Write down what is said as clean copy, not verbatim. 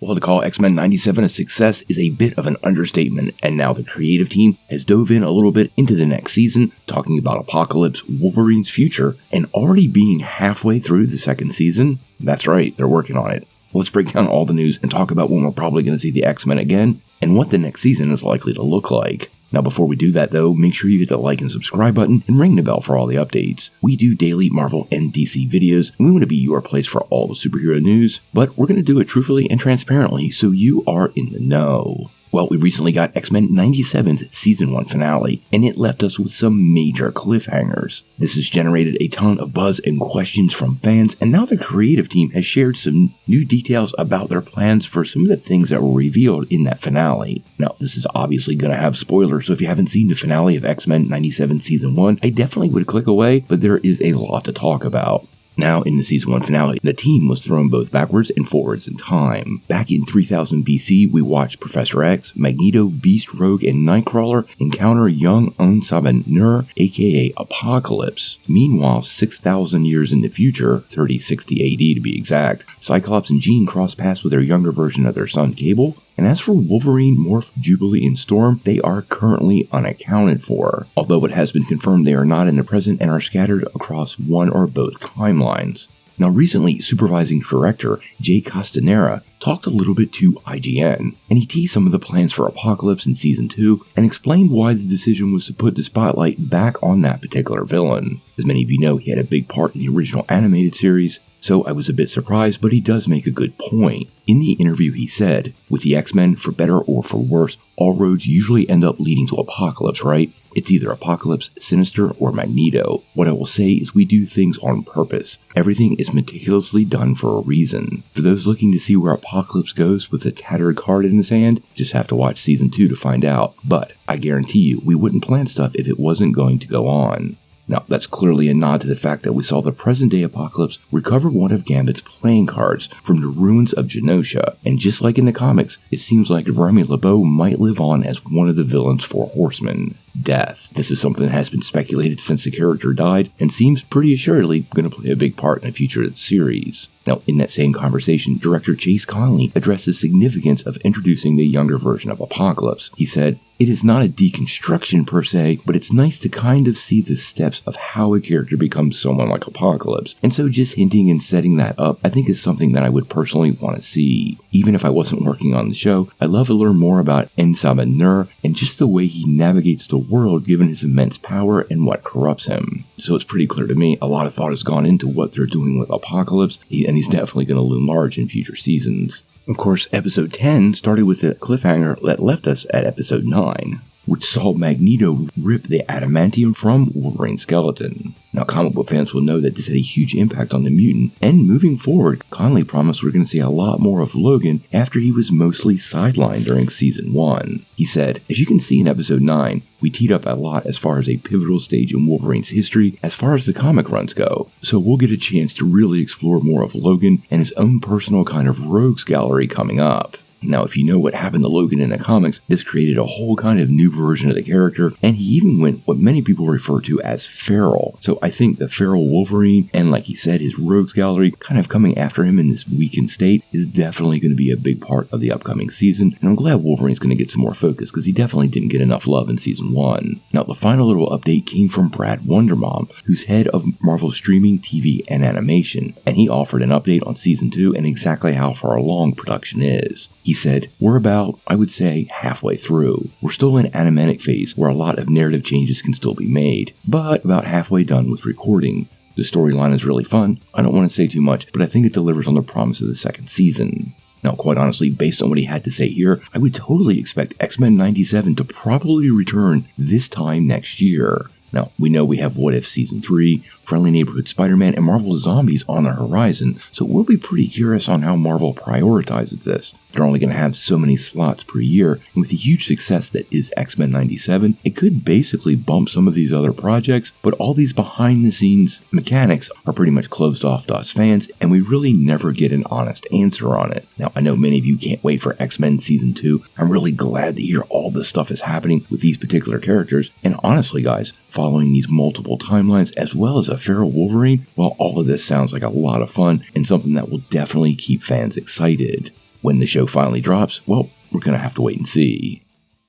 Well, to call X-Men 97 a success is a bit of an understatement, and now the creative team has dove in a little bit into the next season, talking about Apocalypse, Wolverine's future, and already being halfway through the second season. That's right, they're working on it. Let's break down all the news and talk about when we're probably going to see the X-Men again, and what the next season is likely to look like. Now, before we do that, though, make sure you hit the like and subscribe button and ring the bell for all the updates. We do daily Marvel and DC videos, and we want to be your place for all the superhero news, but we're going to do it truthfully and transparently, so you are in the know. Well, we recently got X-Men 97's Season 1 finale, and it left us with some major cliffhangers. This has generated a ton of buzz and questions from fans, and now the creative team has shared some new details about their plans for some of the things that were revealed in that finale. Now, this is obviously going to have spoilers, so if you haven't seen the finale of X-Men 97 Season 1, I definitely would click away, but there is a lot to talk about. Now, in the Season 1 finale, the team was thrown both backwards and forwards in time. Back in 3000 BC, we watched Professor X, Magneto, Beast, Rogue, and Nightcrawler encounter young Unsaba Nur, aka Apocalypse. Meanwhile, 6,000 years in the future, 3060 AD to be exact, Cyclops and Jean cross paths with their younger version of their son Cable. And as for Wolverine, Morph, Jubilee, and Storm, they are currently unaccounted for, although it has been confirmed they are not in the present and are scattered across one or both timelines. Now, recently, supervising director Jay Castanera talked a little bit to IGN, and he teased some of the plans for Apocalypse in Season 2 and explained why the decision was to put the spotlight back on that particular villain. As many of you know, he had a big part in the original animated series, so I was a bit surprised, but he does make a good point. In the interview he said, with the X-Men, for better or for worse, all roads usually end up leading to Apocalypse, right? It's either Apocalypse, Sinister, or Magneto. What I will say is we do things on purpose. Everything is meticulously done for a reason. For those looking to see where Apocalypse goes with a tattered card in his hand, just have to watch Season 2 to find out. But I guarantee you, we wouldn't plan stuff if it wasn't going to go on. Now, that's clearly a nod to the fact that we saw the present-day Apocalypse recover one of Gambit's playing cards from the ruins of Genosha, and just like in the comics, it seems like Remy LeBeau might live on as one of the villain's four horsemen. Death. This is something that has been speculated since the character died, and seems pretty assuredly going to play a big part in the future of the series. Now, in that same conversation, director Chase Conley addressed the significance of introducing the younger version of Apocalypse. He said, "It is not a deconstruction per se, but it's nice to kind of see the steps of how a character becomes someone like Apocalypse. And so just hinting and setting that up, I think is something that I would personally want to see. Even if I wasn't working on the show, I'd love to learn more about Unsaba Nur and just the way he navigates the world given his immense power and what corrupts him." So it's pretty clear to me, a lot of thought has gone into what they're doing with Apocalypse, and he's definitely going to loom large in future seasons. Of course, episode 10 started with a cliffhanger that left us at episode 9, which saw Magneto rip the adamantium from Wolverine's skeleton. Now, comic book fans will know that this had a huge impact on the mutant, and moving forward, Conley promised we're going to see a lot more of Logan after he was mostly sidelined during Season 1. He said, "As you can see in episode 9, we teed up a lot as far as a pivotal stage in Wolverine's history as far as the comic runs go, so we'll get a chance to really explore more of Logan and his own personal kind of rogues gallery coming up." Now, if you know what happened to Logan in the comics, this created a whole kind of new version of the character, and he even went what many people refer to as feral. So I think the feral Wolverine, and like he said, his rogues gallery kind of coming after him in this weakened state, is definitely going to be a big part of the upcoming season, and I'm glad Wolverine's going to get some more focus, because he definitely didn't get enough love in Season 1. Now, the final little update came from Brad Wondermom, who's head of Marvel streaming, TV, and animation, and he offered an update on Season 2 and exactly how far along production is. He said, "We're about, I would say, halfway through. We're still in animatic phase where a lot of narrative changes can still be made, but about halfway done with recording. The storyline is really fun. I don't want to say too much, but I think it delivers on the promise of the second season." Now, quite honestly, based on what he had to say here, I would totally expect X-Men 97 to probably return this time next year. Now, we know we have What If Season 3, Friendly Neighborhood Spider-Man, and Marvel Zombies on the horizon, so we'll be pretty curious on how Marvel prioritizes this. They're only going to have so many slots per year, and with the huge success that is X-Men 97, it could basically bump some of these other projects, but all these behind-the-scenes mechanics are pretty much closed off to us fans, and we really never get an honest answer on it. Now, I know many of you can't wait for X-Men Season 2. I'm really glad to hear all this stuff is happening with these particular characters, and honestly, guys, following these multiple timelines as well as a feral Wolverine, well, all of this sounds like a lot of fun and something that will definitely keep fans excited. When the show finally drops, well, we're going to have to wait and see.